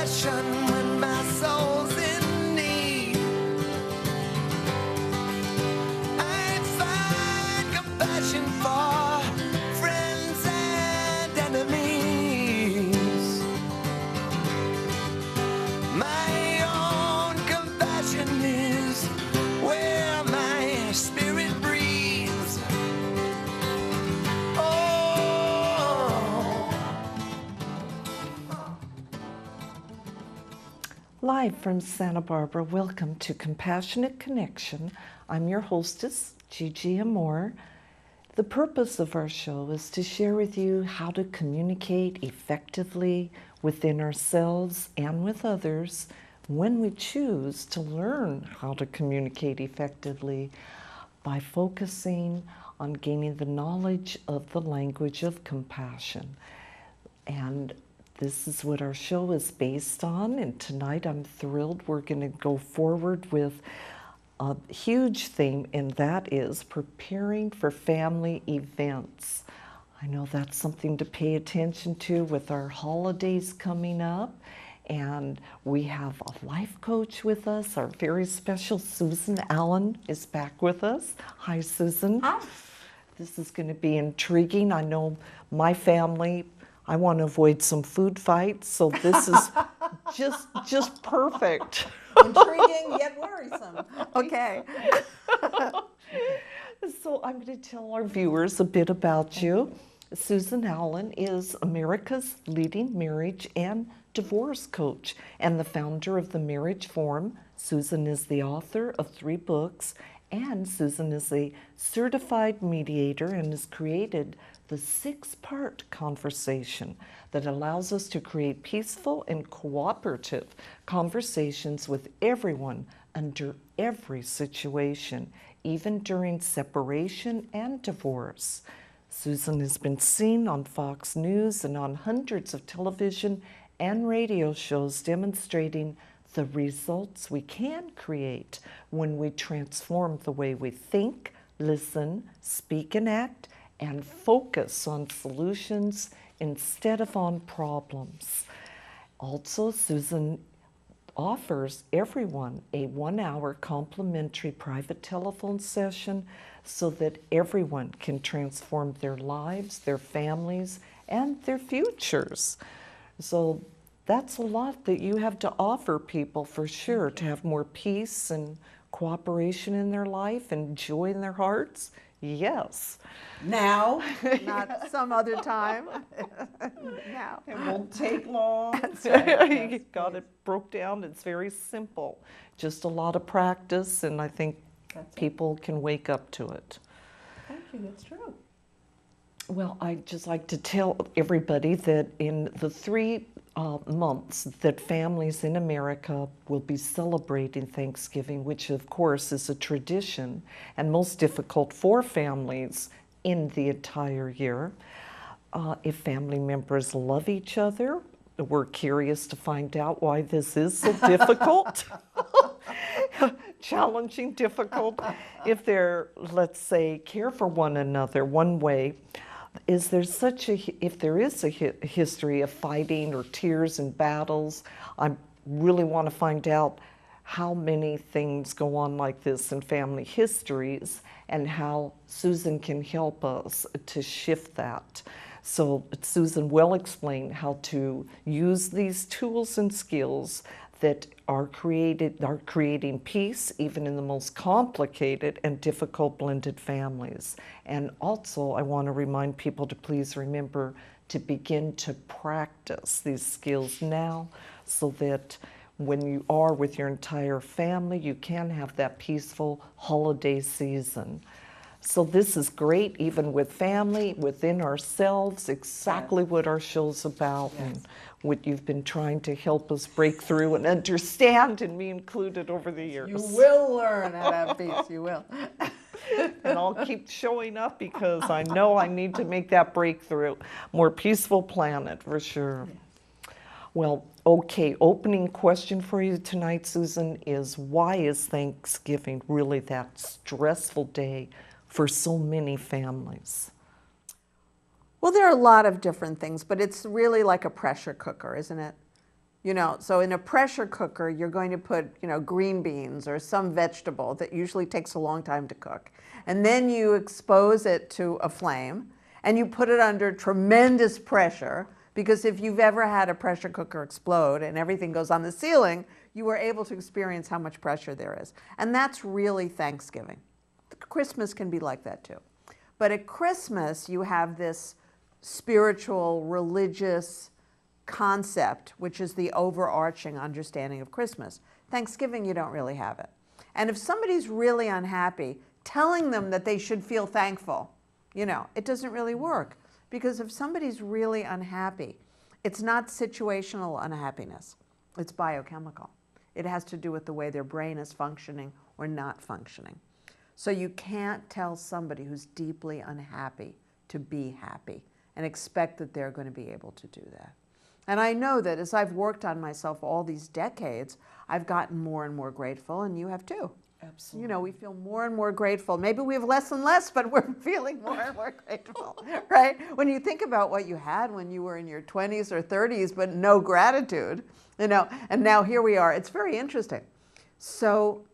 compassion when my soul's in need. I find compassion for friends and enemies. My own compassion is where my spirit breathes. Live from Santa Barbara, welcome to Compassionate Connection. I'm your hostess, Gigi Amore. The purpose of our show is to share with you how to communicate effectively within ourselves and with others when we choose to learn how to communicate effectively by focusing on gaining the knowledge of the language of compassion. And this is what our show is based on, and tonight I'm thrilled we're going to go forward with a huge theme, and that is preparing for family events. I know that's something to pay attention to with our holidays coming up, and we have a life coach with us. Our very special Susan Allan is back with us. Hi, Susan. Hi. This is going to be intriguing. I know my family, I want to avoid some food fights, so this is just perfect. Intriguing yet worrisome. Okay. So I'm going to tell our viewers a bit about you. Susan Allan is America's leading marriage and divorce coach and the founder of the Marriage Forum. Susan is the author of 3 books, and Susan is a certified mediator and has created the 6-part conversation that allows us to create peaceful and cooperative conversations with everyone under every situation, even during separation and divorce. Susan has been seen on Fox News and on hundreds of television and radio shows demonstrating the results we can create when we transform the way we think, listen, speak, and act, and focus on solutions instead of on problems. Also, Susan offers everyone a 1-hour complimentary private telephone session so that everyone can transform their lives, their families, and their futures. So that's a lot that you have to offer people, for sure, to have more peace and cooperation in their life and joy in their hearts. Yes. Now, not some other time. Now. It won't take long. That's right. Yes, You got it broke down. It's very simple. Just a lot of practice, and I think people can wake up to it. Thank you, that's true. Well, I'd just like to tell everybody that in the 3 months that families in America will be celebrating Thanksgiving, which of course is a tradition and most difficult for families in the entire year. If family members love each other, we're curious to find out why this is so difficult. Challenging, difficult. If they're, let's say, care for one another, one way, if there is a history of fighting or tears and battles, I really want to find out how many things go on like this in family histories and how Susan can help us to shift that. So Susan will explain how to use these tools and skills that are creating peace even in the most complicated and difficult blended families. And also I want to remind people to please remember to begin to practice these skills now so that when you are with your entire family, you can have that peaceful holiday season. So this is great, even with family, within ourselves, exactly what our show's about, and what you've been trying to help us break through and understand, and me included over the years. You will learn how to have peace, you will. And I'll keep showing up because I know I need to make that breakthrough. More peaceful planet, for sure. Well, okay, opening question for you tonight, Susan, is why is Thanksgiving really that stressful day for so many families? Well, there are a lot of different things, but it's really like a pressure cooker, isn't it? You know, so in a pressure cooker, you're going to put, you know, green beans or some vegetable that usually takes a long time to cook. And then you expose it to a flame and you put it under tremendous pressure, because if you've ever had a pressure cooker explode and everything goes on the ceiling, you are able to experience how much pressure there is. And that's really Thanksgiving. Christmas can be like that too. But at Christmas, you have this spiritual, religious concept, which is the overarching understanding of Christmas. Thanksgiving, you don't really have it. And if somebody's really unhappy, telling them that they should feel thankful, you know, it doesn't really work. Because if somebody's really unhappy, it's not situational unhappiness, it's biochemical. It has to do with the way their brain is functioning or not functioning. So you can't tell somebody who's deeply unhappy to be happy and expect that they're going to be able to do that. And I know that as I've worked on myself all these decades, I've gotten more and more grateful, and you have too. Absolutely. You know, we feel more and more grateful. Maybe we have less and less, but we're feeling more and more grateful, right? When you think about what you had when you were in your 20s or 30s, but no gratitude, you know, and now here we are. It's very interesting. So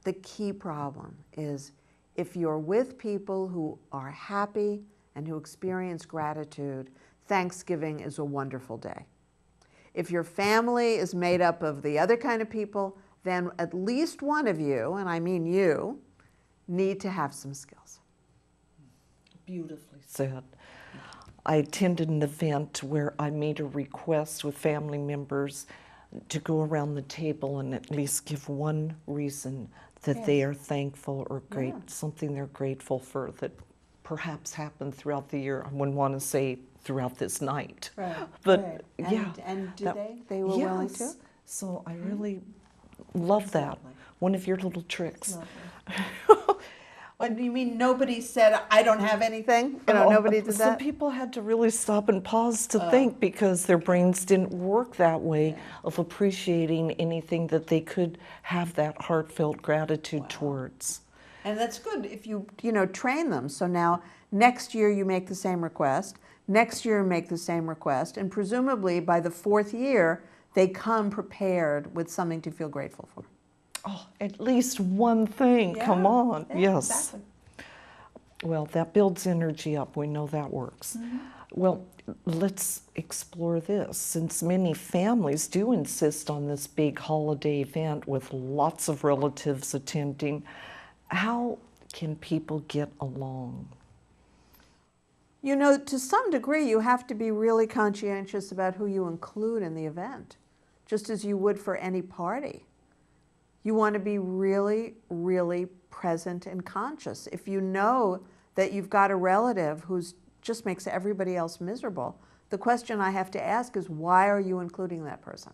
the key problem is if you're with people who are happy and who experience gratitude, Thanksgiving is a wonderful day. If your family is made up of the other kind of people, then at least one of you, and I mean you, need to have some skills. Beautifully said. I attended an event where I made a request with family members to go around the table and at least give one reason that they are thankful or something they're grateful for that perhaps happened throughout the year. I wouldn't want to say throughout this night. Right. But right. yeah. And did that- they were willing to? Yes. So I really love that. lovely. One of your little tricks. What, you mean nobody said, I don't have anything? You know, nobody did Some that? people had to really stop and pause to think because their brains didn't work that way of appreciating anything that they could have that heartfelt gratitude towards. And that's good if you know, train them. So now next year you make the same request, next year you make the same request, and presumably by the fourth year, they come prepared with something to feel grateful for. Oh, at least one thing, come on, yes. Exactly. Well, that builds energy up, we know that works. Well, let's explore this. Since many families do insist on this big holiday event with lots of relatives attending, how can people get along? You know, to some degree, you have to be really conscientious about who you include in the event, just as you would for any party. You want to be really, really present and conscious. If you know that you've got a relative who just makes everybody else miserable, the question I have to ask is, why are you including that person?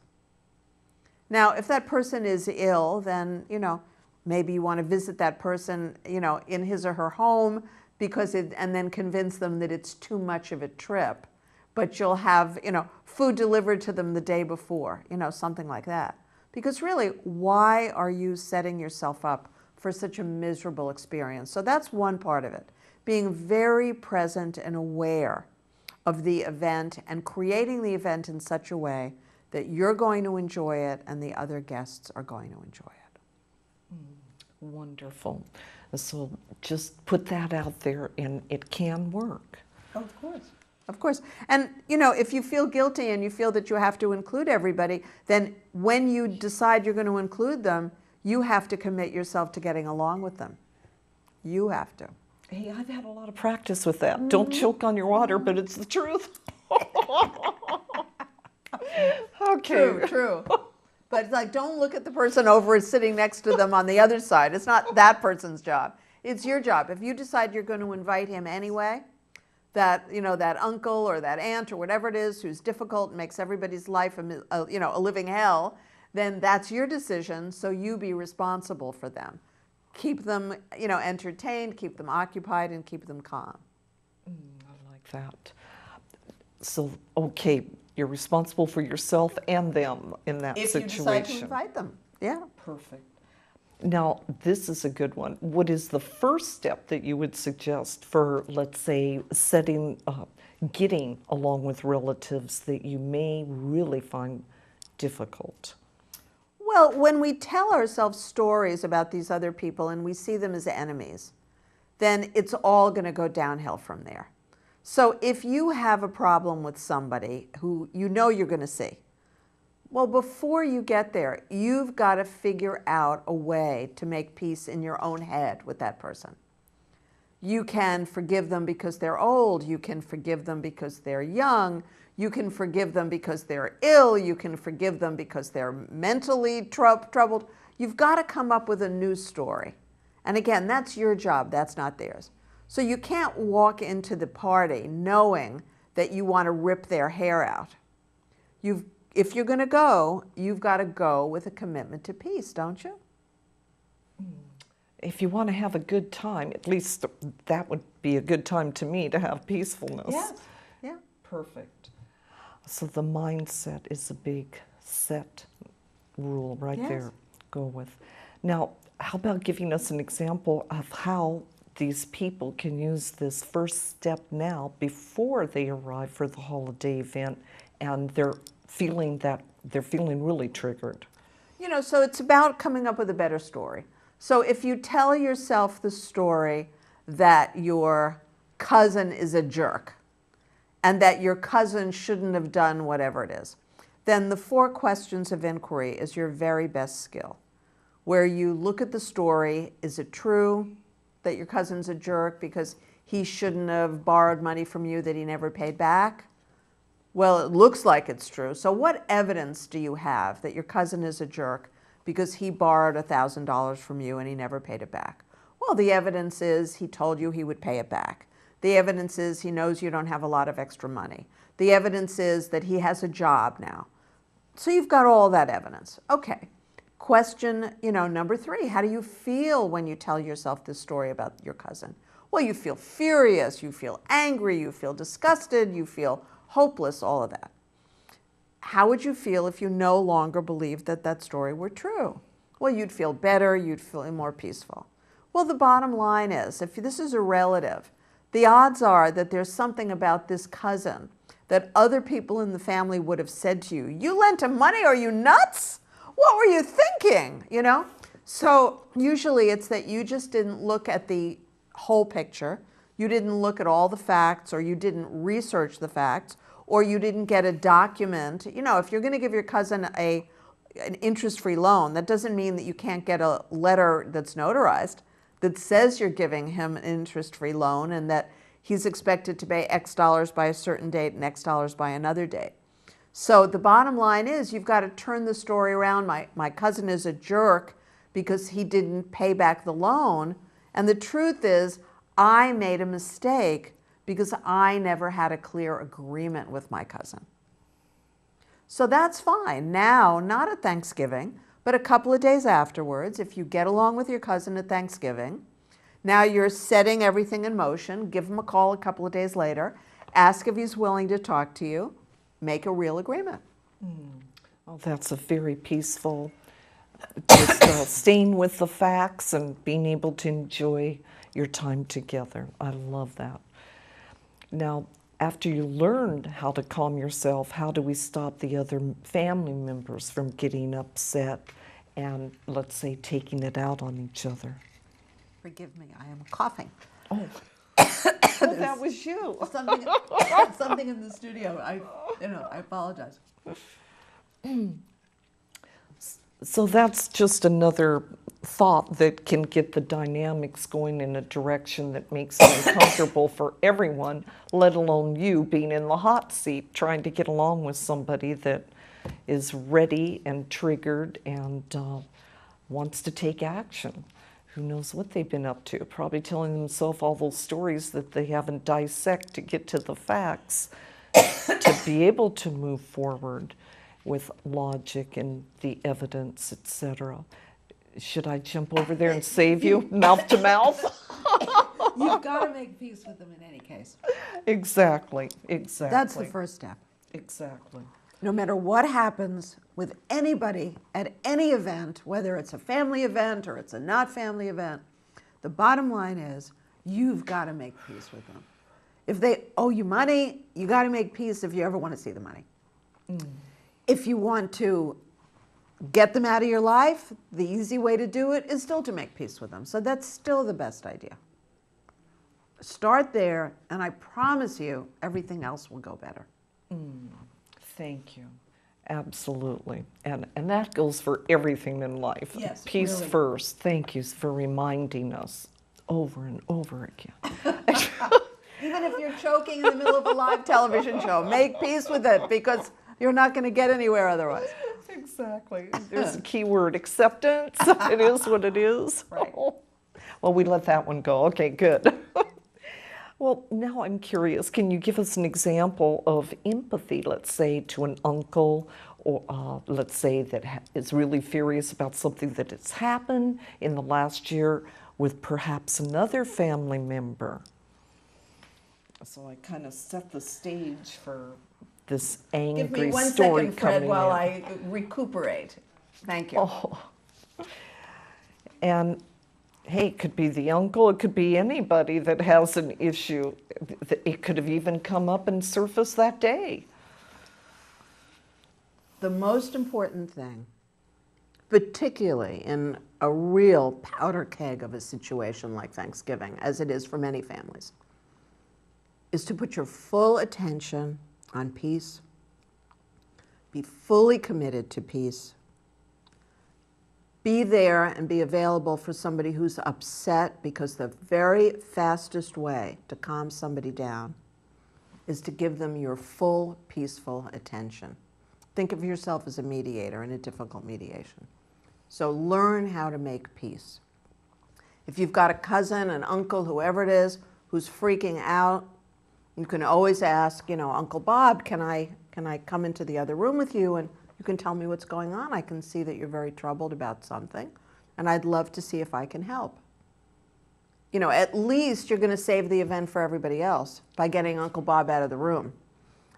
Now, if that person is ill, then, you know, maybe you want to visit that person, you know, in his or her home, and then convince them that it's too much of a trip. But you'll have, you know, food delivered to them the day before, you know, something like that. Because really, why are you setting yourself up for such a miserable experience? So that's one part of it. Being very present and aware of the event and creating the event in such a way that you're going to enjoy it and the other guests are going to enjoy it. Wonderful. So just put that out there and it can work. Of course. Of course. And, you know, if you feel guilty and you feel that you have to include everybody, then when you decide you're going to include them, you have to commit yourself to getting along with them. You have to. Hey, I've had a lot of practice with that. Don't choke on your water, but it's the truth. Okay. True. But it's like, don't look at the person over sitting next to them on the other side. It's not that person's job. It's your job. If you decide you're going to invite him anyway, that, you know, that uncle or that aunt or whatever it is who's difficult and makes everybody's life a living hell, then that's your decision, so you be responsible for them. Keep them, you know, entertained, keep them occupied, and keep them calm. I like that. So, okay, you're responsible for yourself and them in that If situation. you decide to invite them. Yeah. Perfect. Now, this is a good one. What is the first step that you would suggest for, let's say, getting along with relatives that you may really find difficult? Well, when we tell ourselves stories about these other people and we see them as enemies, then it's all going to go downhill from there. So if you have a problem with somebody who you know you're going to see, well, before you get there, you've got to figure out a way to make peace in your own head with that person. You can forgive them because they're old. You can forgive them because they're young. You can forgive them because they're ill. You can forgive them because they're mentally troubled. You've got to come up with a new story. And again, that's your job. That's not theirs. So you can't walk into the party knowing that you want to rip their hair out. If you're going to go, you've got to go with a commitment to peace, don't you? If you want to have a good time, at least that would be a good time to me, to have peacefulness. Yes. Yeah. Perfect. So the mindset is a big set rule right Yes. there. Go with. Now, how about giving us an example of how these people can use this first step now before they arrive for the holiday event and they're feeling really triggered? You know, so it's about coming up with a better story. So if you tell yourself the story that your cousin is a jerk and that your cousin shouldn't have done whatever it is, then the 4 questions of inquiry is your very best skill, where you look at the story. Is it true that your cousin's a jerk because he shouldn't have borrowed money from you that he never paid back? Well, it looks like it's true. So what evidence do you have that your cousin is a jerk because he borrowed $1,000 from you and he never paid it back? Well, the evidence is he told you he would pay it back. The evidence is he knows you don't have a lot of extra money. The evidence is that he has a job now. So you've got all that evidence. Okay. Question, number 3, how do you feel when you tell yourself this story about your cousin? Well, you feel furious, you feel angry, you feel disgusted, you feel hopeless, all of that. How would you feel if you no longer believed that that story were true? Well, you'd feel better, you'd feel more peaceful. Well, the bottom line is, if this is a relative, the odds are that there's something about this cousin that other people in the family would have said to you, you lent him money, are you nuts? What were you thinking? So usually it's that you just didn't look at the whole picture. You didn't look at all the facts, or you didn't research the facts, or you didn't get a document. If you're going to give your cousin an interest-free loan, that doesn't mean that you can't get a letter that's notarized that says you're giving him an interest-free loan and that he's expected to pay X dollars by a certain date and X dollars by another date. So the bottom line is you've got to turn the story around. My cousin is a jerk because he didn't pay back the loan. And the truth is I made a mistake because I never had a clear agreement with my cousin. So that's fine. Now, not at Thanksgiving, but a couple of days afterwards, if you get along with your cousin at Thanksgiving, now you're setting everything in motion. Give him a call a couple of days later. Ask if he's willing to talk to you. Make a real agreement. Well, that's a very peaceful, just staying with the facts and being able to enjoy your time together. I love that. Now, after you learned how to calm yourself, how do we stop the other family members from getting upset and, let's say, taking it out on each other? Forgive me, I am coughing. Oh, that was you. Something in the studio. I apologize. So that's just another thought that can get the dynamics going in a direction that makes it uncomfortable for everyone, let alone you being in the hot seat trying to get along with somebody that is ready and triggered and wants to take action. Who knows what they've been up to? Probably telling themselves all those stories that they haven't dissected to get to the facts to be able to move forward with logic and the evidence, etc. Should I jump over there and save you, mouth to mouth? You've got to make peace with them in any case. Exactly. That's the first step. Exactly. No matter what happens with anybody at any event, whether it's a family event or it's a not family event, the bottom line is you've got to make peace with them. If they owe you money, you got to make peace if you ever want to see the money. If you want to get them out of your life, the easy way to do it is still to make peace with them. So that's still the best idea. Start there, and I promise you, everything else will go better. Thank you. Absolutely. And that goes for everything in life. Yes, Peace really. first. Thank you for reminding us over and over again. Even if you're choking in the middle of a live television show, make peace with it, because you're not going to get anywhere otherwise. Exactly. There's a key word, acceptance. It is what it is. Right. Well, we let that one go. Okay, good. Well, now I'm curious, can you give us an example of empathy, let's say, to an uncle, or let's say that is really furious about something that has happened in the last year with perhaps another family member? So I kind of set the stage for this angry Give me one story second, Fred, coming while in. I recuperate. Thank you. Oh. And hey, it could be the uncle, it could be anybody that has an issue. It could have even come up and surfaced that day. The most important thing, particularly in a real powder keg of a situation like Thanksgiving, as it is for many families, is to put your full attention on peace, be fully committed to peace, be there and be available for somebody who's upset, because the very fastest way to calm somebody down is to give them your full peaceful attention. Think of yourself as a mediator in a difficult mediation. So learn how to make peace. If you've got a cousin, an uncle, whoever it is, who's freaking out, you can always ask, Uncle Bob, can I come into the other room with you, and you can tell me what's going on? I can see that you're very troubled about something, and I'd love to see if I can help. At least you're going to save the event for everybody else by getting Uncle Bob out of the room.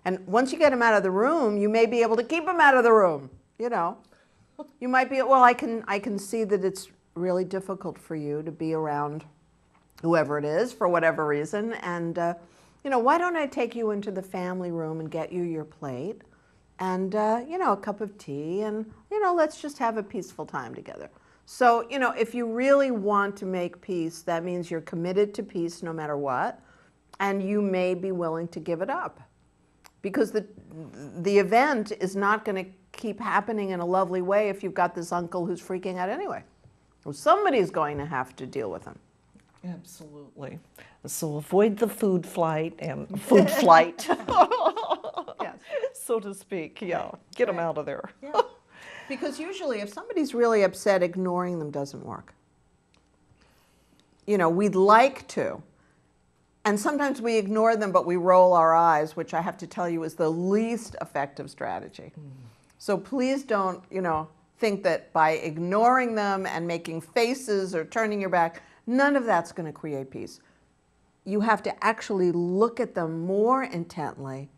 And once you get him out of the room, you may be able to keep him out of the room. You might be, well, I can see that it's really difficult for you to be around whoever it is for whatever reason, and why don't I take you into the family room and get you your plate and, a cup of tea, and, let's just have a peaceful time together. So, if you really want to make peace, that means you're committed to peace no matter what, and you may be willing to give it up, because the event is not going to keep happening in a lovely way if you've got this uncle who's freaking out anyway. Well, somebody's going to have to deal with him. Absolutely. So avoid the food flight, Yes. so to speak. Yeah, get them out of there. Yeah. Because usually if somebody's really upset, ignoring them doesn't work. We'd like to. And sometimes we ignore them, but we roll our eyes, which I have to tell you is the least effective strategy. So please don't, think that by ignoring them and making faces or turning your back, none of that's going to create peace. You have to actually look at them more intently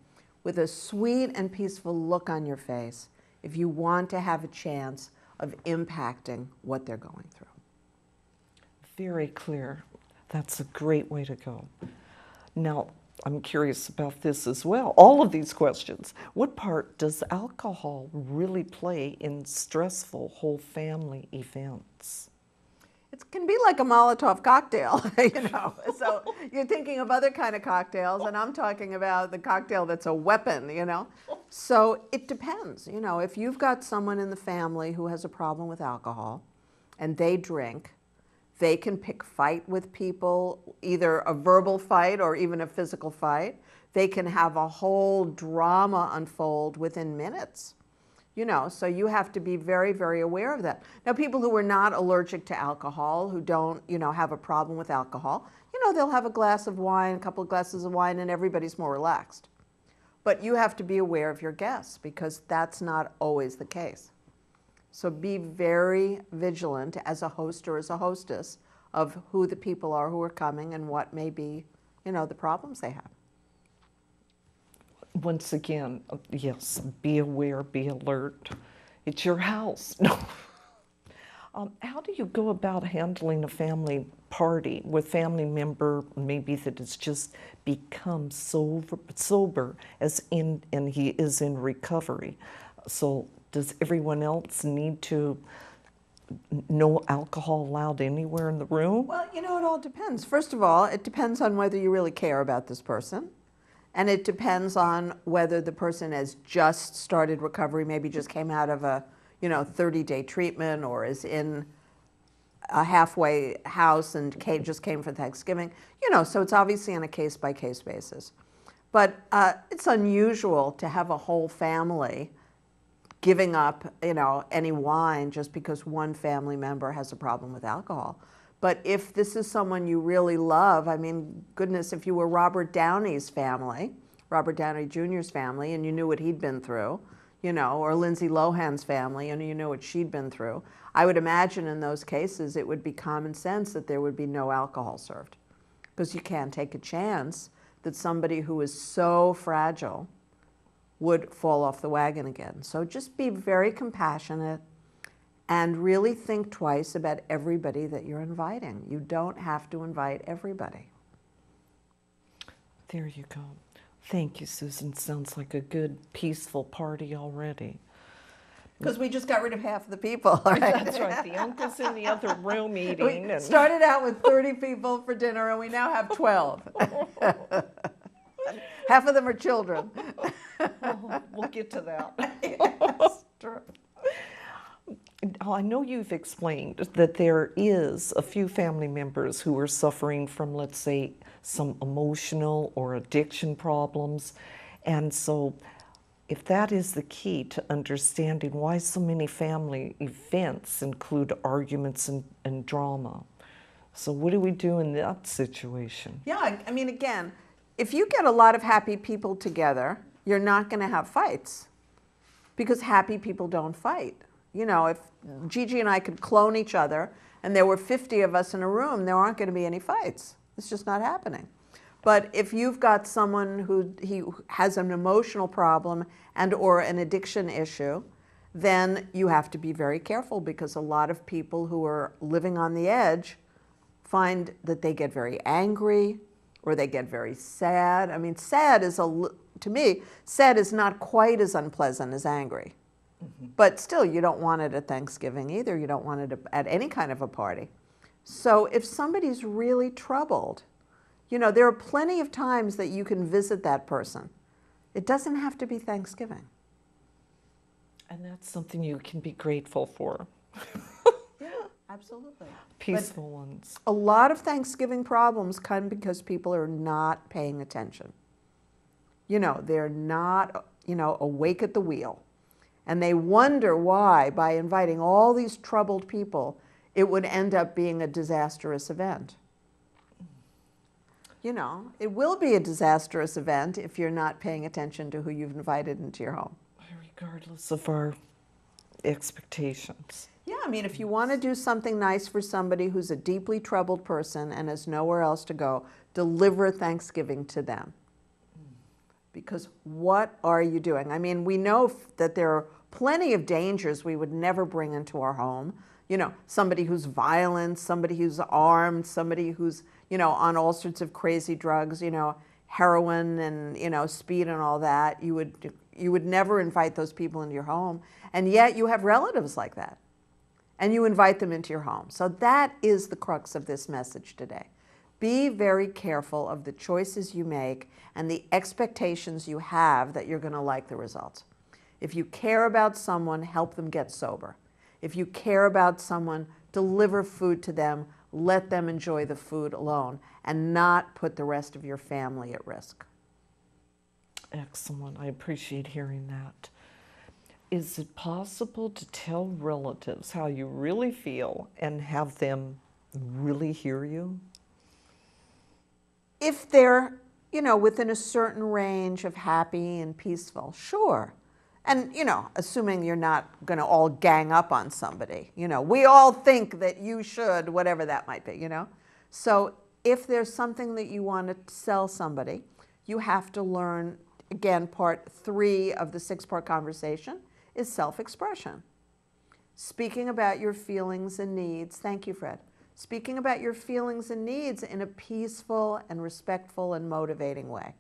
with a sweet and peaceful look on your face if you want to have a chance of impacting what they're going through. Very clear. That's a great way to go. Now, I'm curious about this as well. All of these questions. What part does alcohol really play in stressful whole family events? It can be like a Molotov cocktail, So you're thinking of other kind of cocktails, and I'm talking about the cocktail that's a weapon, So it depends. If you've got someone in the family who has a problem with alcohol and they drink, they can pick fight with people, either a verbal fight or even a physical fight. They can have a whole drama unfold within minutes. So you have to be very, very aware of that. Now, people who are not allergic to alcohol, who don't, have a problem with alcohol, they'll have a glass of wine, a couple of glasses of wine, and everybody's more relaxed. But you have to be aware of your guests, because that's not always the case. So be very vigilant as a host or as a hostess of who the people are who are coming and what may be, the problems they have. Once again, yes, be aware, be alert. It's your house. No. How do you go about handling a family party with family member maybe that has just become sober and he is in recovery? So does everyone else need to no alcohol allowed anywhere in the room? Well, you know, it all depends. First of all, it depends on whether you really care about this person. And it depends on whether the person has just started recovery, maybe just came out of a, 30-day treatment, or is in a halfway house and just came for Thanksgiving. So it's obviously on a case-by-case basis. But it's unusual to have a whole family giving up, any wine just because one family member has a problem with alcohol. But if this is someone you really love, I mean, goodness, if you were Robert Downey's family, Robert Downey Jr.'s family, and you knew what he'd been through, or Lindsay Lohan's family, and you knew what she'd been through, I would imagine in those cases it would be common sense that there would be no alcohol served. Because you can't take a chance that somebody who is so fragile would fall off the wagon again. So just be very compassionate and really think twice about everybody that you're inviting. You don't have to invite everybody. There you go. Thank you, Susan. Sounds like a good, peaceful party already. Because we just got rid of half of the people. Right? That's right. The uncle's in the other room eating. We started out with 30 people for dinner, and we now have 12. Half of them are children. We'll get to that. Yes, true. I know you've explained that there is a few family members who are suffering from, let's say, some emotional or addiction problems. And so if that is the key to understanding why so many family events include arguments and drama. So what do we do in that situation? Yeah, I mean, again, if you get a lot of happy people together, you're not going to have fights because happy people don't fight. If Gigi and I could clone each other and there were 50 of us in a room, there aren't going to be any fights. It's just not happening. But if you've got someone who has an emotional problem and or an addiction issue, then you have to be very careful because a lot of people who are living on the edge find that they get very angry or they get very sad. I mean, to me, sad is not quite as unpleasant as angry. Mm-hmm. But still, you don't want it at Thanksgiving either. You don't want it at any kind of a party. So if somebody's really troubled, there are plenty of times that you can visit that person. It doesn't have to be Thanksgiving. And that's something you can be grateful for. Yeah, absolutely. Peaceful ones. A lot of Thanksgiving problems come because people are not paying attention. They're not, awake at the wheel. And they wonder why, by inviting all these troubled people, it would end up being a disastrous event. It will be a disastrous event if you're not paying attention to who you've invited into your home. Regardless of our expectations. Yeah, I mean, if you want to do something nice for somebody who's a deeply troubled person and has nowhere else to go, deliver Thanksgiving to them. Because what are you doing? I mean, we know that there are plenty of dangers we would never bring into our home. Somebody who's violent, somebody who's armed, somebody who's, on all sorts of crazy drugs, heroin and, speed and all that. You would never invite those people into your home. And yet you have relatives like that. And you invite them into your home. So that is the crux of this message today. Be very careful of the choices you make and the expectations you have that you're going to like the results. If you care about someone, help them get sober. If you care about someone, deliver food to them, let them enjoy the food alone, and not put the rest of your family at risk. Excellent. I appreciate hearing that. Is it possible to tell relatives how you really feel and have them really hear you? If they're, within a certain range of happy and peaceful, sure. And, assuming you're not going to all gang up on somebody. We all think that you should, whatever that might be, So if there's something that you want to sell somebody, you have to learn, again, part 3 of the 6-part conversation is self-expression. Speaking about your feelings and needs. Thank you, Fred. Speaking about your feelings and needs in a peaceful and respectful and motivating way.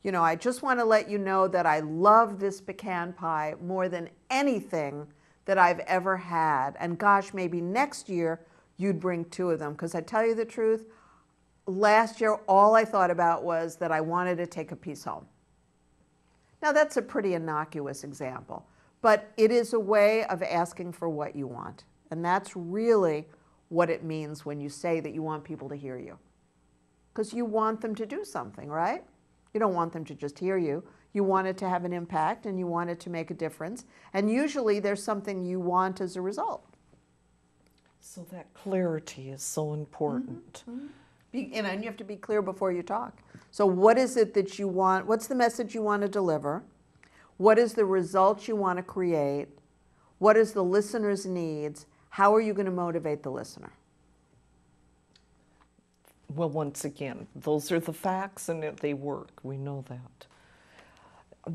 You know, I just want to let you know that I love this pecan pie more than anything that I've ever had. And gosh, maybe next year you'd bring 2 of them. Because I tell you the truth, last year all I thought about was that I wanted to take a piece home. Now that's a pretty innocuous example, but it is a way of asking for what you want. And that's really what it means when you say that you want people to hear you. Because you want them to do something, right? You don't want them to just hear you. You want it to have an impact and you want it to make a difference. And usually there's something you want as a result. So that clarity is so important. And you have to be clear before you talk. So what is it that you want? What's the message you want to deliver? What is the result you want to create? What is the listener's needs? How are you going to motivate the listener? Well, once again, those are the facts and they work. We know that.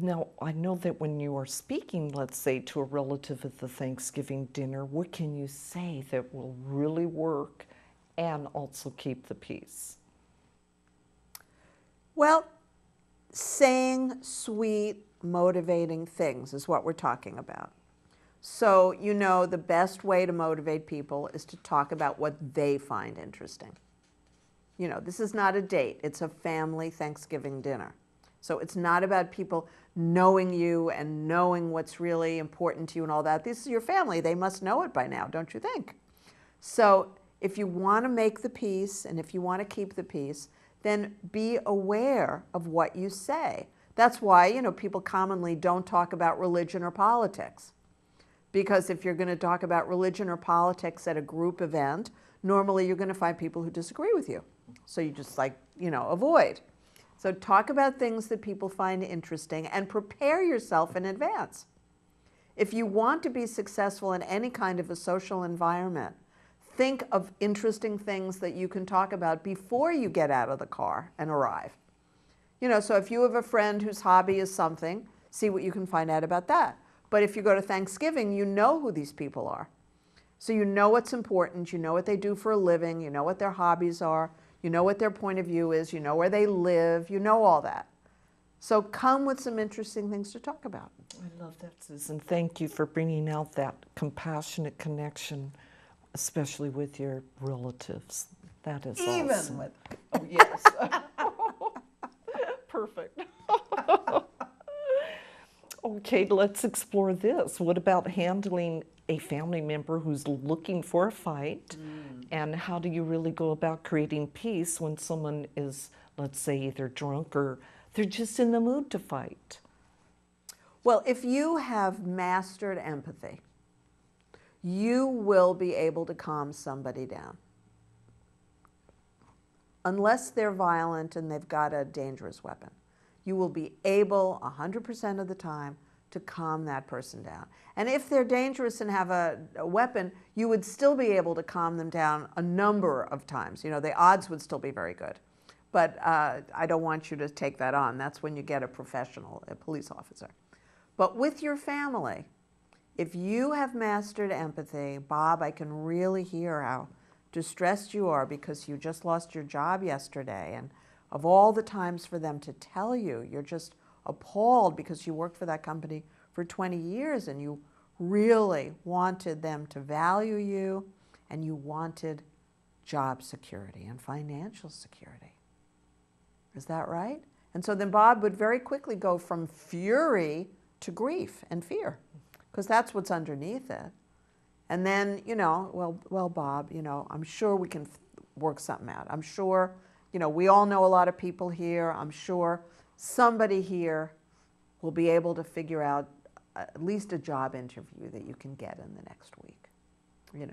Now, I know that when you are speaking, let's say, to a relative at the Thanksgiving dinner, what can you say that will really work and also keep the peace? Well, saying sweet, motivating things is what we're talking about. So, you know, the best way to motivate people is to talk about what they find interesting. You know, this is not a date. It's a family Thanksgiving dinner. So it's not about people knowing you and knowing what's really important to you and all that. This is your family. They must know it by now, don't you think? So if you want to make the peace and if you want to keep the peace, then be aware of what you say. That's why, you know, people commonly don't talk about religion or politics. Because if you're going to talk about religion or politics at a group event, normally you're going to find people who disagree with you. So you just avoid. So talk about things that people find interesting and prepare yourself in advance. If you want to be successful in any kind of a social environment, think of interesting things that you can talk about before you get out of the car and arrive. You know, so if you have a friend whose hobby is something, see what you can find out about that. But if you go to Thanksgiving, you know who these people are. So you know what's important, you know what they do for a living, you know what their hobbies are, you know what their point of view is, you know where they live, you know all that. So come with some interesting things to talk about. I love that, Susan. Thank you for bringing out that compassionate connection, especially with your relatives. That is Even awesome. with, Oh, yes. Perfect. Okay, let's explore this. What about handling a family member who's looking for a fight? And how do you really go about creating peace when someone is, let's say, either drunk or they're just in the mood to fight? Well, if you have mastered empathy, you will be able to calm somebody down. Unless they're violent and they've got a dangerous weapon, you will be able 100% of the time to calm that person down. And if they're dangerous and have a weapon, you would still be able to calm them down a number of times. You know, the odds would still be very good. But I don't want you to take that on. That's when you get a professional, a police officer. But with your family, if you have mastered empathy, Bob, I can really hear how distressed you are because you just lost your job yesterday. And of all the times for them to tell you, you're just appalled because you worked for that company for 20 years and you really wanted them to value you and you wanted job security and financial security. Is that right? And so then Bob would very quickly go from fury to grief and fear because that's what's underneath it. And then, you know, well, Bob, you know, I'm sure we can work something out. I'm sure, you know, we all know a lot of people here. I'm sure somebody here will be able to figure out at least a job interview that you can get in the next week, you know.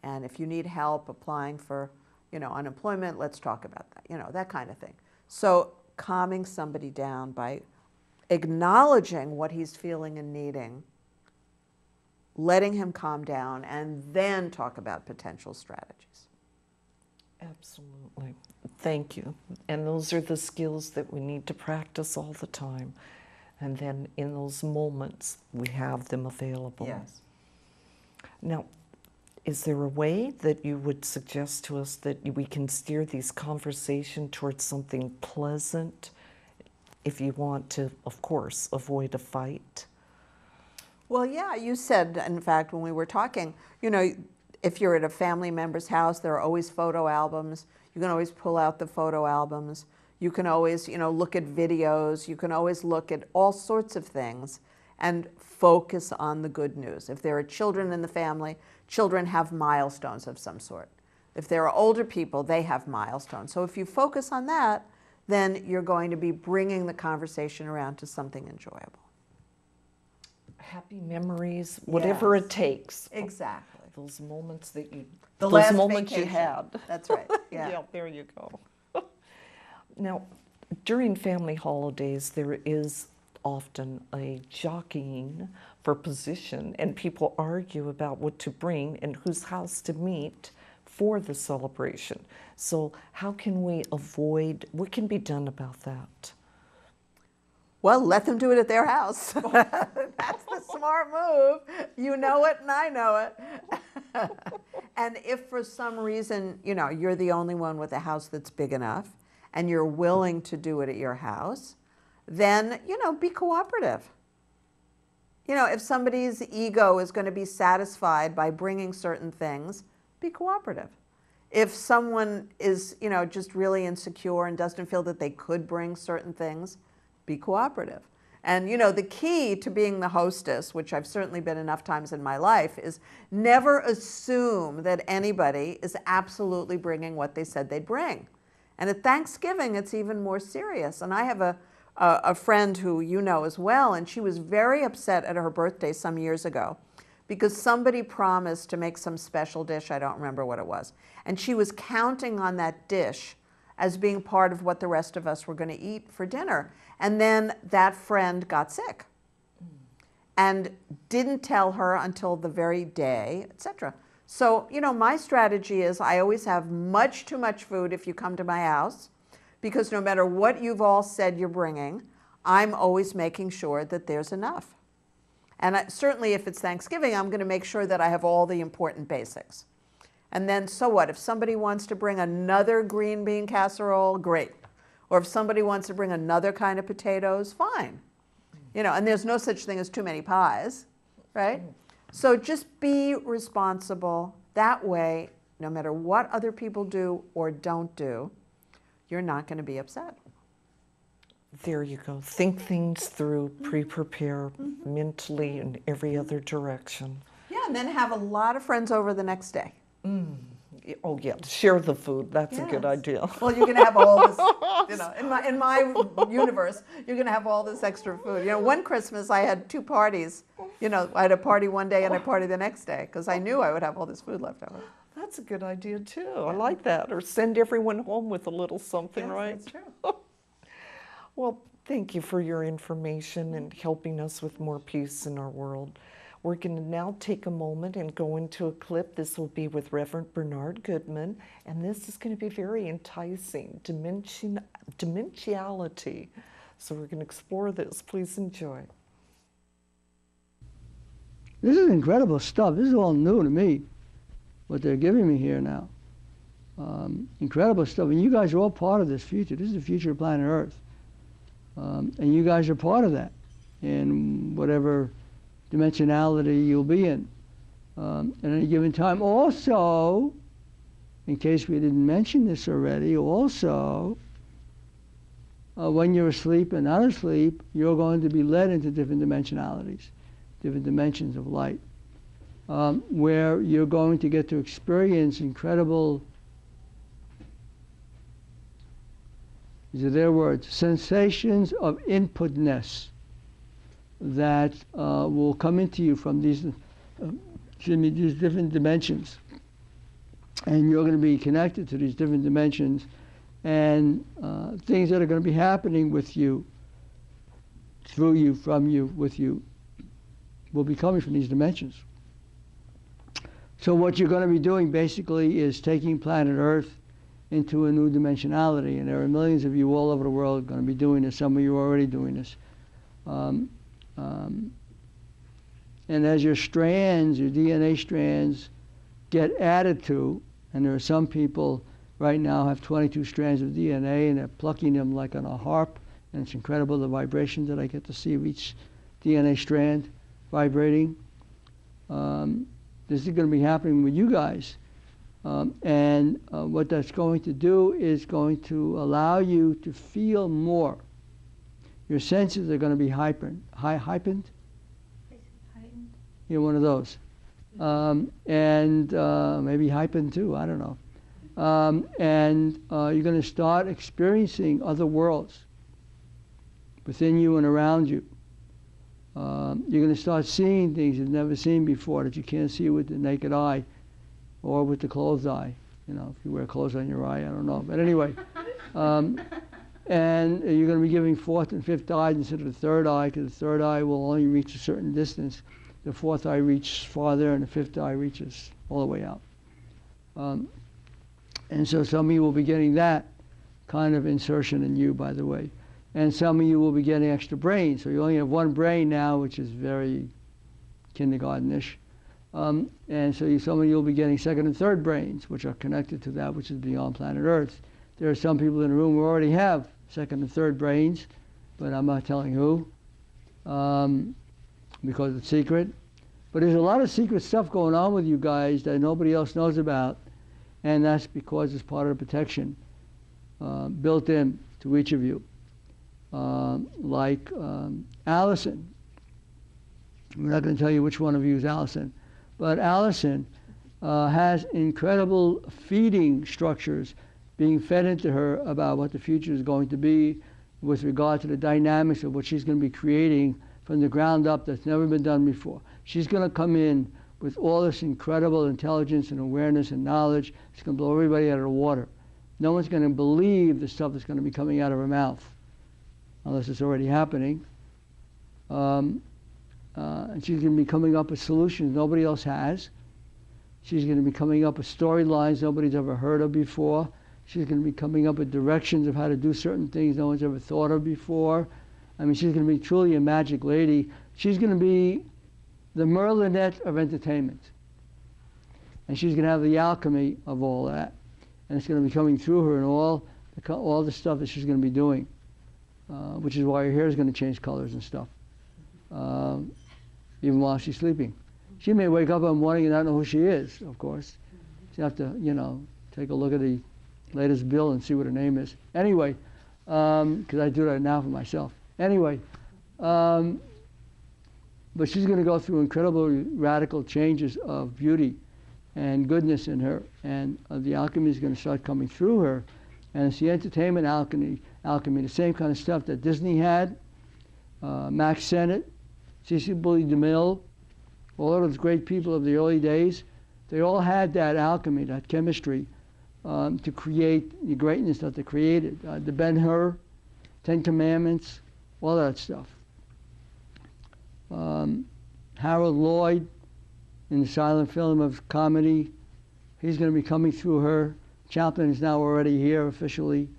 And if you need help applying for, you know, unemployment, let's talk about that, you know, that kind of thing. So calming somebody down by acknowledging what he's feeling and needing, letting him calm down, and then talk about potential strategies. Absolutely. Thank you. And those are the skills that we need to practice all the time. And then in those moments, we have them available. yes. Now, is there a way that you would suggest to us that we can steer these conversations towards something pleasant if you want to, of course, avoid a fight? Well, yeah, you said, in fact, when we were talking, you know, if you're at a family member's house, there are always photo albums. You can always pull out the photo albums. You can always, you know, look at videos. You can always look at all sorts of things and focus on the good news. If there are children in the family, children have milestones of some sort. If there are older people, they have milestones. So if you focus on that, then you're going to be bringing the conversation around to something enjoyable. Happy memories, whatever Yes. it takes. Exactly. Those moments that you, The those last moments you vacation. had. That's right. Yeah. Yeah, there you go. Now, during family holidays, there is often a jockeying for position, and people argue about what to bring and whose house to meet for the celebration. So how can we avoid, what can be done about that? Well, let them do it at their house. That's the smart move. You know it and I know it. And if for some reason, you know, you're the only one with a house that's big enough and you're willing to do it at your house, then, you know, be cooperative. You know, if somebody's ego is going to be satisfied by bringing certain things, be cooperative. If someone is, you know, just really insecure and doesn't feel that they could bring certain things, be cooperative. And, you know, the key to being the hostess, which I've certainly been enough times in my life, is never assume that anybody is absolutely bringing what they said they'd bring. And at Thanksgiving, it's even more serious. And I have a friend who you know as well, and she was very upset at her birthday some years ago because somebody promised to make some special dish. I don't remember what it was. And she was counting on that dish as being part of what the rest of us were going to eat for dinner. And then that friend got sick and didn't tell her until the very day, etc. So, you know, my strategy is I always have much too much food if you come to my house, because no matter what you've all said you're bringing, I'm always making sure that there's enough. And certainly if it's Thanksgiving, I'm going to make sure that I have all the important basics. And then so what? If somebody wants to bring another green bean casserole, great. Or if somebody wants to bring another kind of potatoes, fine. You know, and there's no such thing as too many pies, right? So just be responsible. That way, no matter what other people do or don't do, you're not going to be upset. There you go. Think things through, pre-prepare mentally in every other direction. Yeah, and then have a lot of friends over the next day. Oh yeah, share the food. That's a good Yes. idea. Well, you're going to have all this, you know, in my universe, you're going to have all this extra food. You know, one Christmas I had 2 parties. You know, I had a party one day and a party the next day because I knew I would have all this food left over. That's a good idea too. I like that. Or send everyone home with a little something, Yes, right? that's true. Well, thank you for your information and helping us with more peace in our world. We're going to now take a moment and go into a clip. This will be with Reverend Bernard Goodman, and this is going to be very enticing, dementiality. So we're going to explore this. Please enjoy. This is incredible stuff. This is all new to me, what they're giving me here now. Incredible stuff. And you guys are all part of this future. This is the future of planet Earth. And you guys are part of that in whatever dimensionality you'll be in at any given time. Also, in case we didn't mention this already, also, when you're asleep and not asleep, you're going to be led into different dimensionalities, different dimensions of light, where you're going to get to experience incredible, these are their words, sensations of inputness that will come into you from these different dimensions. And you're going to be connected to these different dimensions, and things that are going to be happening with you, through you, from you, with you, will be coming from these dimensions. So what you're going to be doing basically is taking planet Earth into a new dimensionality, and there are millions of you all over the world going to be doing this. Some of you are already doing this. And as your strands, your DNA strands, get added to, and there are some people right now have 22 strands of DNA, and they're plucking them like on a harp And it's incredible the vibration that I get to see of each DNA strand vibrating. This is going to be happening with you guys. And what that's going to do is going to allow you to feel more. Your senses are going to be heightened. You're one of those. And maybe hyping too, I don't know. And you're going to start experiencing other worlds within you and around you. You're going to start seeing things you've never seen before that you can't see with the naked eye or with the closed eye. You know, if you wear clothes on your eye, I don't know. But anyway, and you're going to be giving fourth and fifth eye instead of the third eye, because the third eye will only reach a certain distance. The fourth eye reaches farther, and the fifth eye reaches all the way out. And so some of you will be getting that kind of insertion in you, by the way. And some of you will be getting extra brains. So you only have one brain now, which is very kindergarten-ish. And so some of you will be getting second and third brains, which are connected to that which is beyond planet Earth. There are some people in the room who already have second and third brains, but I'm not telling who, because it's secret. But there's a lot of secret stuff going on with you guys that nobody else knows about, and that's because it's part of the protection built in to each of you. Like Allison. We're not going to tell you which one of you is Allison, but Allison has incredible feeding structures being fed into her about what the future is going to be with regard to the dynamics of what she's going to be creating from the ground up that's never been done before. She's going to come in with all this incredible intelligence and awareness and knowledge. It's going to blow everybody out of the water. No one's going to believe the stuff that's going to be coming out of her mouth, unless it's already happening. And she's going to be coming up with solutions nobody else has. She's going to be coming up with storylines nobody's ever heard of before. She's going to be coming up with directions of how to do certain things no one's ever thought of before. I mean, she's going to be truly a magic lady. She's going to be the Merlinette of entertainment. And she's going to have the alchemy of all that. And it's going to be coming through her and all the stuff that she's going to be doing, which is why her hair is going to change colors and stuff, even while she's sleeping. She may wake up in the morning and not know who she is, of course. She'll have to, take a look at the latest bill and see what her name is. Anyway, because I do that now for myself. Anyway, but she's going to go through incredible radical changes of beauty and goodness in her, and the alchemy is going to start coming through her. And it's the entertainment alchemy, the same kind of stuff that Disney had, Max Sennett, Cecil B. DeMille, all of those great people of the early days. They all had that alchemy, that chemistry, to create the greatness that they created. The Ben-Hur, Ten Commandments, all that stuff. Harold Lloyd, in the silent film of comedy, he's going to be coming through her. Chaplin is now already here officially.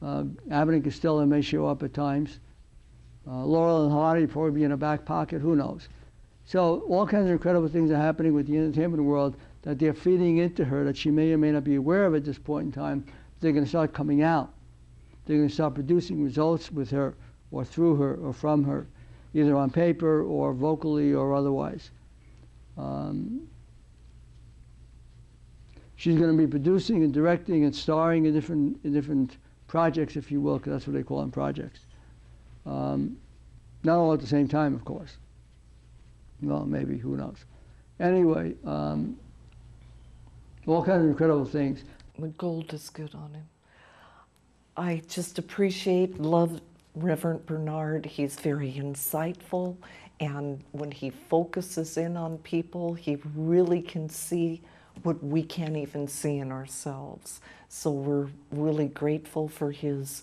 Abbott and Costello may show up at times. Laurel and Hardy probably be in a back pocket, who knows. So all kinds of incredible things are happening with the entertainment world that they're feeding into her that she may or may not be aware of at this point in time. They're going to start coming out. They're going to start producing results with her or through her or from her, either on paper or vocally or otherwise. She's going to be producing and directing and starring in different projects, if you will, because that's what they call them, projects. Not all at the same time, of course. Well, maybe, who knows. Anyway, all kinds of incredible things. The gold is good on him. I just love Reverend Bernard. He's very insightful, and when he focuses in on people, he really can see what we can't even see in ourselves. So we're really grateful for his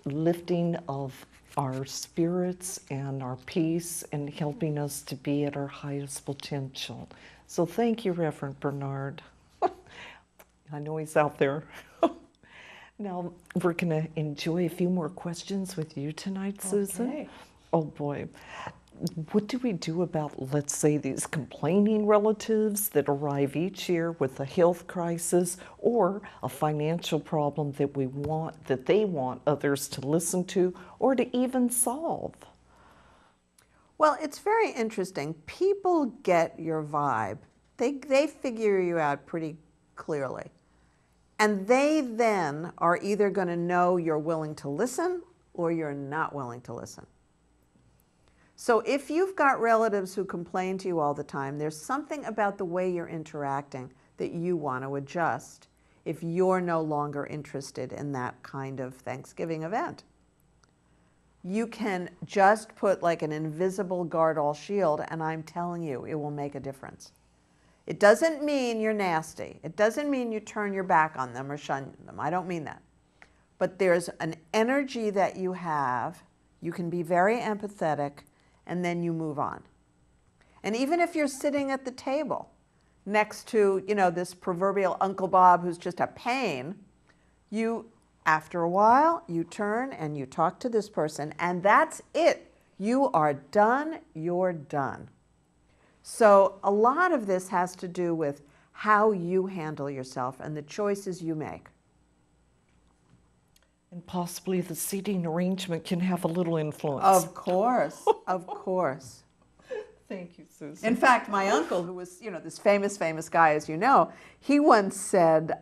lifting of our spirits and our peace and helping us to be at our highest potential. So thank you, Reverend Bernard. I know he's out there. Now, we're going to enjoy a few more questions with you tonight, Susan. Okay. Oh, boy. what do we do about, let's say, these complaining relatives that arrive each year with a health crisis or a financial problem that they want others to listen to or to even solve? Well, it's very interesting. People get your vibe. They figure you out pretty clearly. And they then are either going to know you're willing to listen or you're not willing to listen. So if you've got relatives who complain to you all the time, there's something about the way you're interacting that you want to adjust if you're no longer interested in that kind of Thanksgiving event. You can just put like an invisible guard-all shield, and I'm telling you, it will make a difference. It doesn't mean you're nasty. It doesn't mean you turn your back on them or shun them. I don't mean that. But there's an energy that you have. You can be very empathetic, and then you move on. And even if you're sitting at the table next to, this proverbial Uncle Bob who's just a pain, after a while, you turn and you talk to this person, and that's it. You are done, you're done. So a lot of this has to do with how you handle yourself and the choices you make. And possibly the seating arrangement can have a little influence. Of course, of course. Thank you, Susan. In fact, my uncle, who was, this famous guy, as you know, he once said,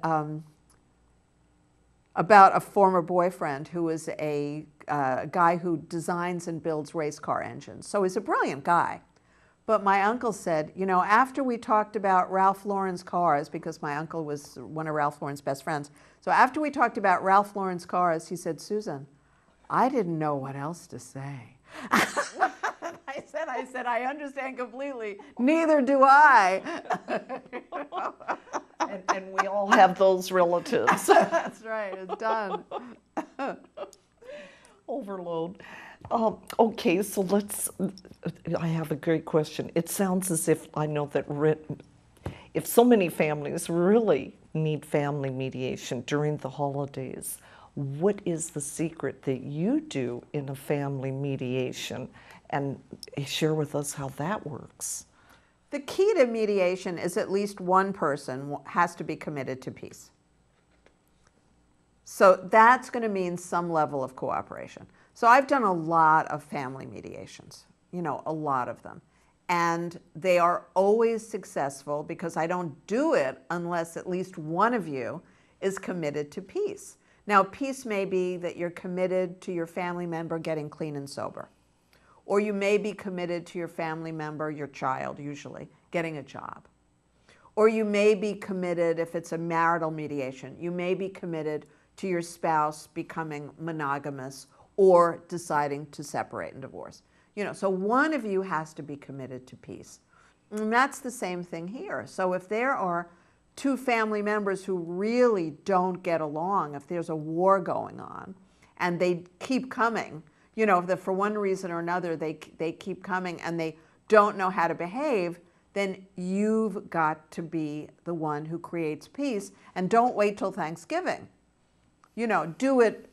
about a former boyfriend who was a guy who designs and builds race car engines. So he's a brilliant guy. But my uncle said, after we talked about Ralph Lauren's cars, because my uncle was one of Ralph Lauren's best friends, so after we talked about Ralph Lauren's cars, he said, Susan, I didn't know what else to say. I said, I understand completely. Neither do I. And we all have those relatives. That's right, it's done. Overload. Okay, so I have a great question. It sounds as if I know that if so many families really need family mediation during the holidays, what is the secret that you do in a family mediation? And share with us how that works. The key to mediation is at least one person has to be committed to peace. So that's going to mean some level of cooperation. So I've done a lot of family mediations, a lot of them. And they are always successful because I don't do it unless at least one of you is committed to peace. Now, peace may be that you're committed to your family member getting clean and sober. Or you may be committed to your family member, your child usually, getting a job. Or you may be committed, if it's a marital mediation, you may be committed to your spouse becoming monogamous or deciding to separate and divorce. So one of you has to be committed to peace. And that's the same thing here. So if there are two family members who really don't get along, if there's a war going on and they keep coming, if for one reason or another they keep coming and they don't know how to behave, then you've got to be the one who creates peace, and don't wait till Thanksgiving. Do it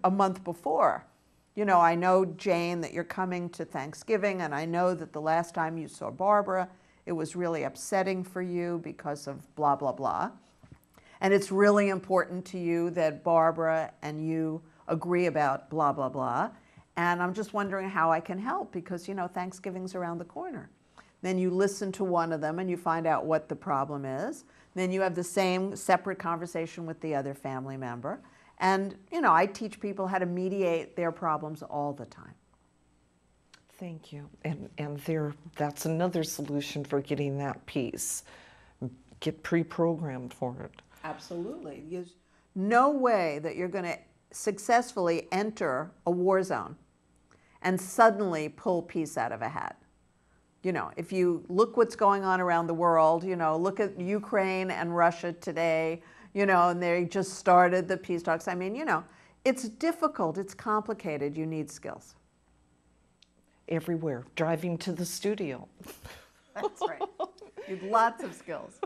a month before. I know, Jane, that you're coming to Thanksgiving, and I know that the last time you saw Barbara, it was really upsetting for you because of blah, blah, blah. And it's really important to you that Barbara and you agree about blah, blah, blah. And I'm just wondering how I can help because, Thanksgiving's around the corner. Then you listen to one of them and you find out what the problem is. Then you have the same separate conversation with the other family member. And, I teach people how to mediate their problems all the time. Thank you. And that's another solution for getting that peace. Get pre-programmed for it. Absolutely. There's no way that you're going to successfully enter a war zone and suddenly pull peace out of a hat. If you look what's going on around the world, look at Ukraine and Russia today, and they just started the peace talks. I mean, it's difficult, it's complicated, you need skills. Everywhere, driving to the studio. That's right. You need lots of skills.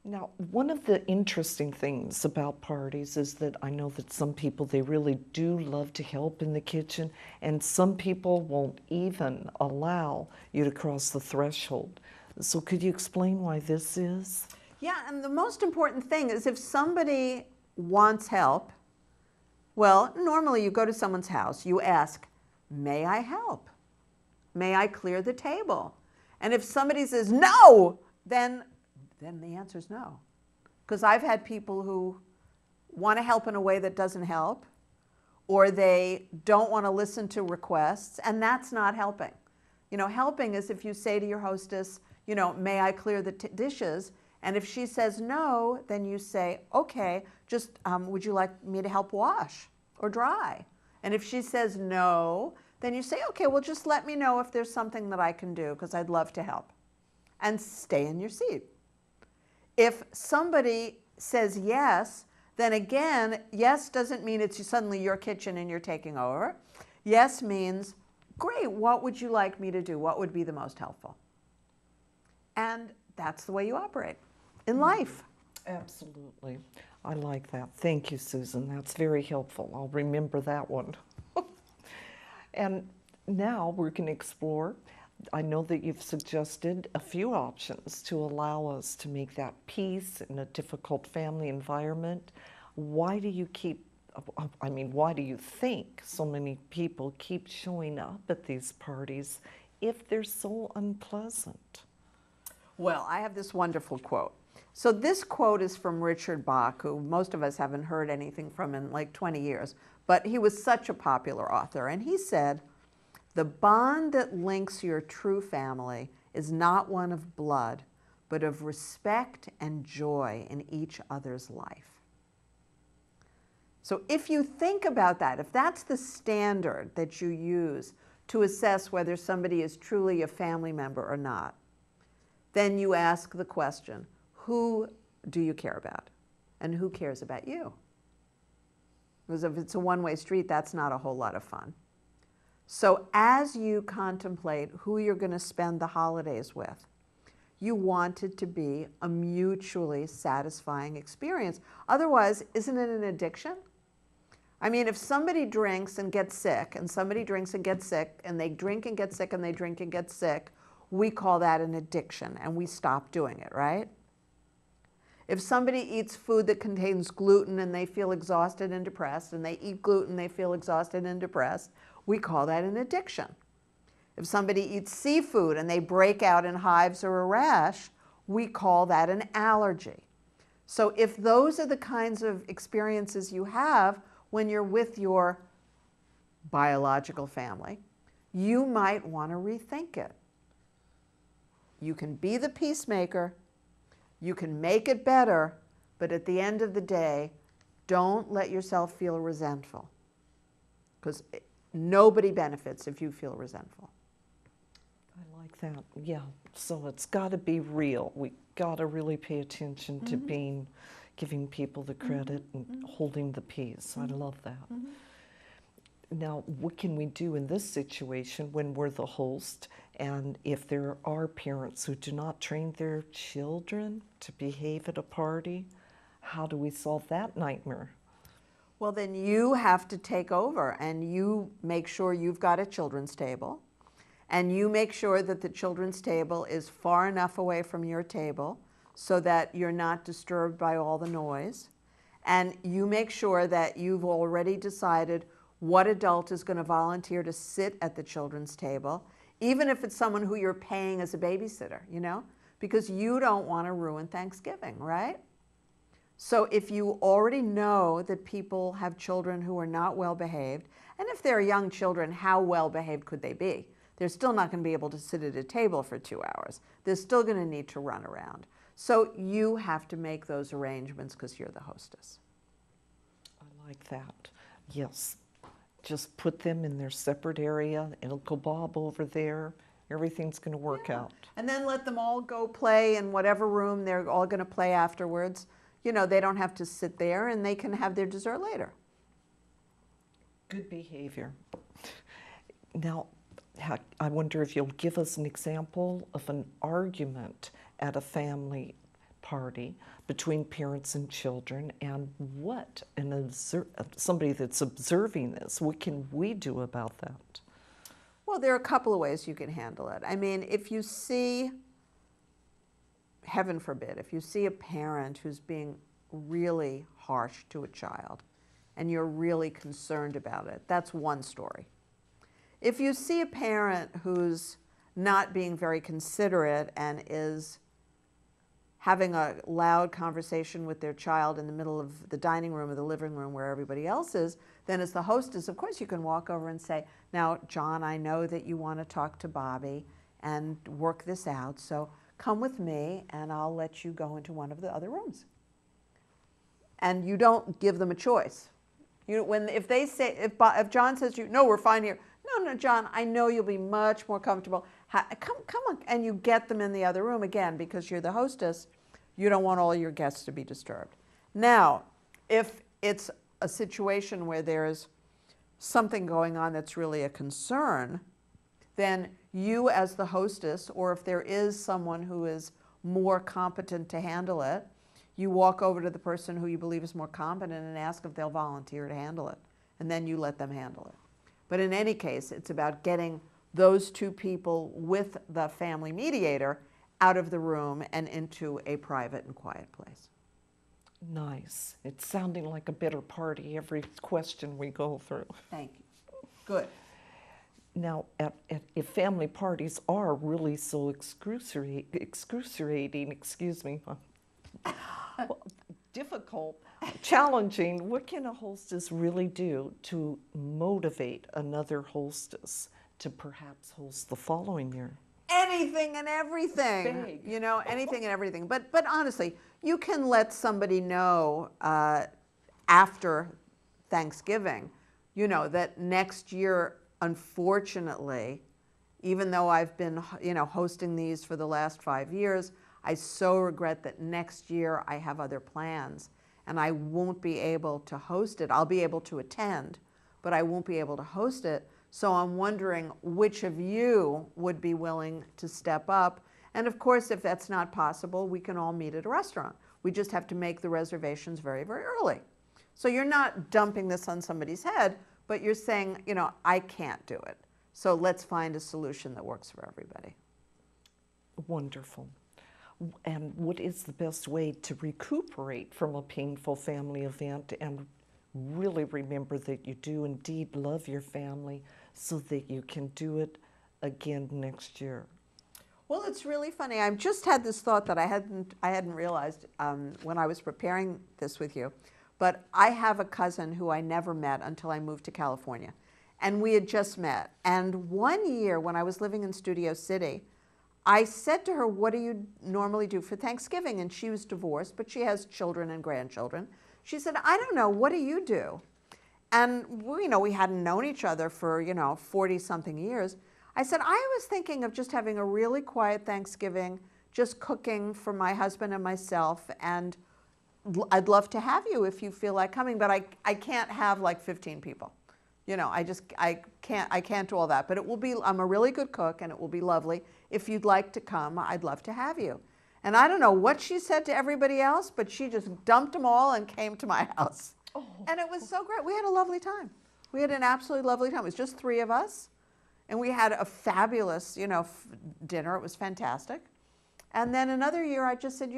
Now, one of the interesting things about parties is that I know that some people, they really do love to help in the kitchen, and some people won't even allow you to cross the threshold. So could you explain why this is? Yeah, and the most important thing is if somebody wants help, well, normally you go to someone's house, you ask, may I help? May I clear the table? And if somebody says no, then the answer is no. Because I've had people who want to help in a way that doesn't help, or they don't want to listen to requests, and that's not helping. You know, helping is if you say to your hostess, you know, may I clear the dishes? And if she says no, then you say, okay, just would you like me to help wash or dry? And if she says no, then you say, okay, well, just let me know if there's something that I can do, because I'd love to help. And stay in your seat. If somebody says yes, then again, yes doesn't mean it's suddenly your kitchen and you're taking over. Yes means, great, what would you like me to do? What would be the most helpful? And that's the way you operate in life. Absolutely. I like that. Thank you, Susan. That's very helpful. I'll remember that one. And now we're going to explore. I know that you've suggested a few options to allow us to make that peace in a difficult family environment. Why do you why do you think so many people keep showing up at these parties if they're so unpleasant? Well, I have this wonderful quote. So this quote is from Richard Bach, who most of us haven't heard anything from in like 20 years, but he was such a popular author. And he said, "The bond that links your true family is not one of blood, but of respect and joy in each other's life." So if you think about that, if that's the standard that you use to assess whether somebody is truly a family member or not, then you ask the question, who do you care about? And who cares about you? Because if it's a one-way street, that's not a whole lot of fun. So as you contemplate who you're going to spend the holidays with, you want it to be a mutually satisfying experience. Otherwise, isn't it an addiction? I mean, if somebody drinks and gets sick, and somebody drinks and gets sick, and they drink and get sick, and they drink and get sick, we call that an addiction, and we stop doing it, right? If somebody eats food that contains gluten and they feel exhausted and depressed, and they eat gluten, they feel exhausted and depressed, we call that an addiction. If somebody eats seafood and they break out in hives or a rash, we call that an allergy. So if those are the kinds of experiences you have when you're with your biological family, you might want to rethink it. You can be the peacemaker, you can make it better, but at the end of the day, don't let yourself feel resentful, because nobody benefits if you feel resentful. I like that. Yeah. So it's got to be real. We got to really pay attention to giving people the credit and holding the peace. I love that. Now, what can we do in this situation when we're the host, and if there are parents who do not train their children to behave at a party? How do we solve that nightmare? Well, then you have to take over, and you make sure you've got a children's table, and you make sure that the children's table is far enough away from your table so that you're not disturbed by all the noise. And you make sure that you've already decided what adult is going to volunteer to sit at the children's table, even if it's someone who you're paying as a babysitter, you know, because you don't want to ruin Thanksgiving, right? So if you already know that people have children who are not well behaved, and if they're young children, how well behaved could they be? They're still not going to be able to sit at a table for 2 hours. They're still going to need to run around. So you have to make those arrangements because you're the hostess. I like that. Yes. Just put them in their separate area. It'll go Bob over there. Everything's going to work out. And then let them all go play in whatever room they're all going to play afterwards. You know, they don't have to sit there, and they can have their dessert later. Good behavior. Now, I wonder if you'll give us an example of an argument at a family party between parents and children, and what somebody that's observing this, what can we do about that? Well, there are a couple of ways you can handle it. I mean, if you see, heaven forbid, if you see a parent who's being really harsh to a child and you're really concerned about it, that's one story. If you see a parent who's not being very considerate and is having a loud conversation with their child in the middle of the dining room or the living room where everybody else is, then as the hostess, of course, you can walk over and say, now, John, I know that you want to talk to Bobby and work this out, so come with me and I'll let you go into one of the other rooms. And you don't give them a choice. If they say, if John says to you, no, we're fine here. No, John, I know you'll be much more comfortable. Come on, and you get them in the other room again because you're the hostess. You don't want all your guests to be disturbed. Now, if it's a situation where there's something going on that's really a concern, then you as the hostess, or if there is someone who is more competent to handle it, you walk over to the person who you believe is more competent and ask if they'll volunteer to handle it. And then you let them handle it. But in any case, it's about getting those two people with the family mediator out of the room and into a private and quiet place. Nice. It's sounding like a bitter party every question we go through. Thank you. Good. Now, if family parties are really so excruciating, difficult, challenging, what can a hostess really do to motivate another hostess to perhaps host the following year? Anything and everything. Big. You know, anything and everything. But honestly, you can let somebody know after Thanksgiving, you know, that next year, unfortunately, even though I've been, you know, hosting these for the last 5 years, I so regret that next year I have other plans and I won't be able to host it. I'll be able to attend, but I won't be able to host it. So I'm wondering which of you would be willing to step up. And of course, if that's not possible, we can all meet at a restaurant. We just have to make the reservations very, very early. So you're not dumping this on somebody's head, but you're saying, you know, I can't do it. So let's find a solution that works for everybody. Wonderful. And what is the best way to recuperate from a painful family event and really remember that you do indeed love your family so that you can do it again next year? Well, it's really funny. I just had this thought that I hadn't realized when I was preparing this with you. But I have a cousin who I never met until I moved to California. And we had just met. And one year when I was living in Studio City, I said to her, what do you normally do for Thanksgiving? And she was divorced, but she has children and grandchildren. She said, I don't know, what do you do? And we hadn't known each other for 40-something years. I said, I was thinking of just having a really quiet Thanksgiving, just cooking for my husband and myself, and I'd love to have you if you feel like coming, but I can't have like 15 people. I can't do all that, but I'm a really good cook and it will be lovely. If you'd like to come, I'd love to have you. And I don't know what she said to everybody else, but she just dumped them all and came to my house. Oh. And it was so great. We had a lovely time. We had an absolutely lovely time. It was just 3 of us. And we had a fabulous, dinner. It was fantastic. And then another year I just said,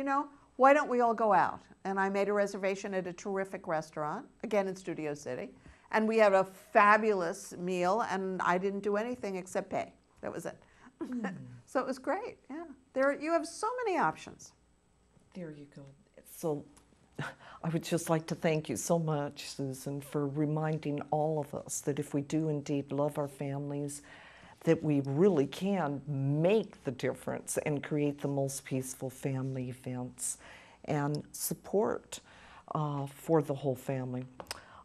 why don't we all go out? And I made a reservation at a terrific restaurant, again in Studio City. And we had a fabulous meal, and I didn't do anything except pay. That was it. So it was great, yeah. You have so many options. There you go. So I would just like to thank you so much, Susan, for reminding all of us that if we do indeed love our families, that we really can make the difference and create the most peaceful family events and support for the whole family.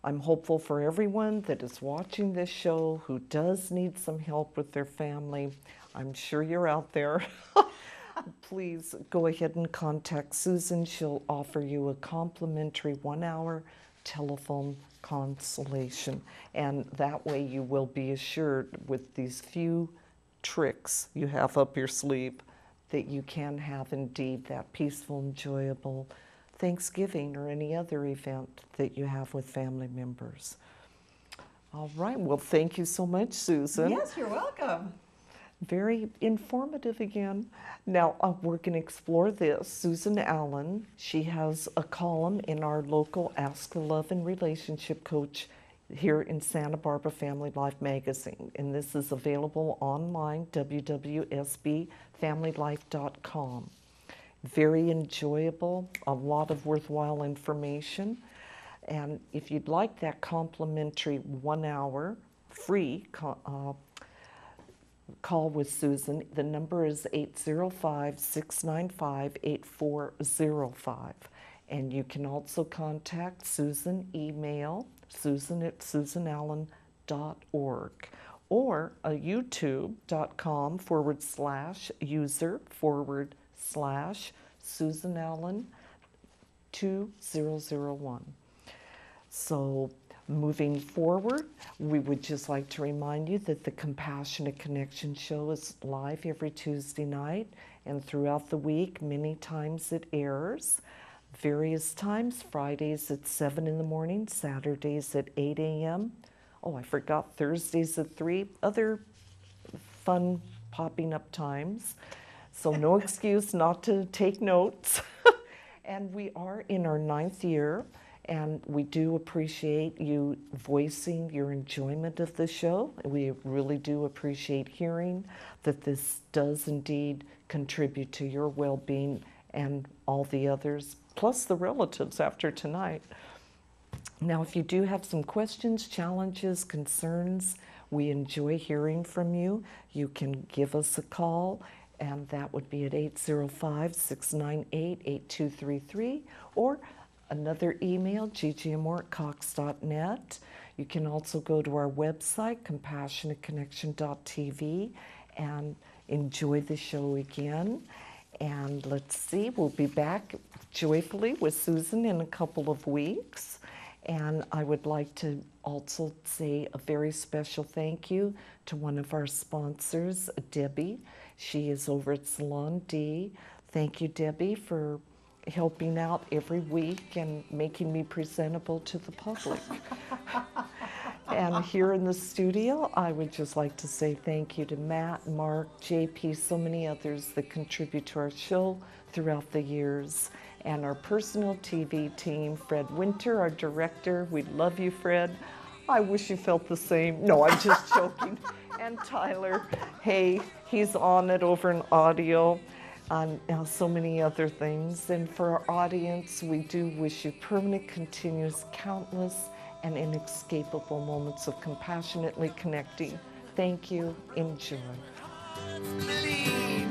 I'm hopeful for everyone that is watching this show who does need some help with their family. I'm sure you're out there. Please go ahead and contact Susan. She'll offer you a complimentary 1-hour telephone consultation. And that way you will be assured with these few tricks you have up your sleeve that you can have indeed that peaceful, enjoyable Thanksgiving or any other event that you have with family members. All right, well, thank you so much, Susan. Yes, you're welcome. Very informative again. Now, we're going to explore this. Susan Allan, she has a column in our local Ask the Love and Relationship Coach here in Santa Barbara Family Life magazine. And this is available online, www.sbfamilylife.com. Very enjoyable, a lot of worthwhile information. And if you'd like that complimentary 1 hour free call with Susan, the number is 805-695-8405. And you can also contact Susan, email susan@susanallan.org, or a youtube.com/user/Susan Allan 2001. So moving forward, we would just like to remind you that the Compassionate Connection show is live every Tuesday night, and throughout the week, many times it airs. Various times, Fridays at 7 in the morning, Saturdays at 8 a.m. Oh, I forgot, Thursdays at 3. Other fun popping up times. So no excuse not to take notes. And we are in our 9th year, and we do appreciate you voicing your enjoyment of the show. We really do appreciate hearing that this does indeed contribute to your well-being and all the others, plus the relatives after tonight. Now, if you do have some questions, challenges, concerns, we enjoy hearing from you. You can give us a call, and that would be at 805-698-8233, or another email, ggmore@cox.net. You can also go to our website, compassionateconnection.tv, and enjoy the show again. And let's see, we'll be back joyfully with Susan in a couple of weeks. And I would like to also say a very special thank you to one of our sponsors, Debbie. She is over at Salon D. Thank you, Debbie, for helping out every week and making me presentable to the public. And here in the studio, I would just like to say thank you to Matt, Mark, JP, so many others that contribute to our show throughout the years. And our personal TV team, Fred Winter, our director. We love you, Fred. I wish you felt the same. No, I'm just joking. And Tyler, hey, he's on it over in audio. And so many other things. And for our audience, we do wish you permanent, continuous, countless, and inescapable moments of compassionately connecting. Thank you. Enjoy. Believe.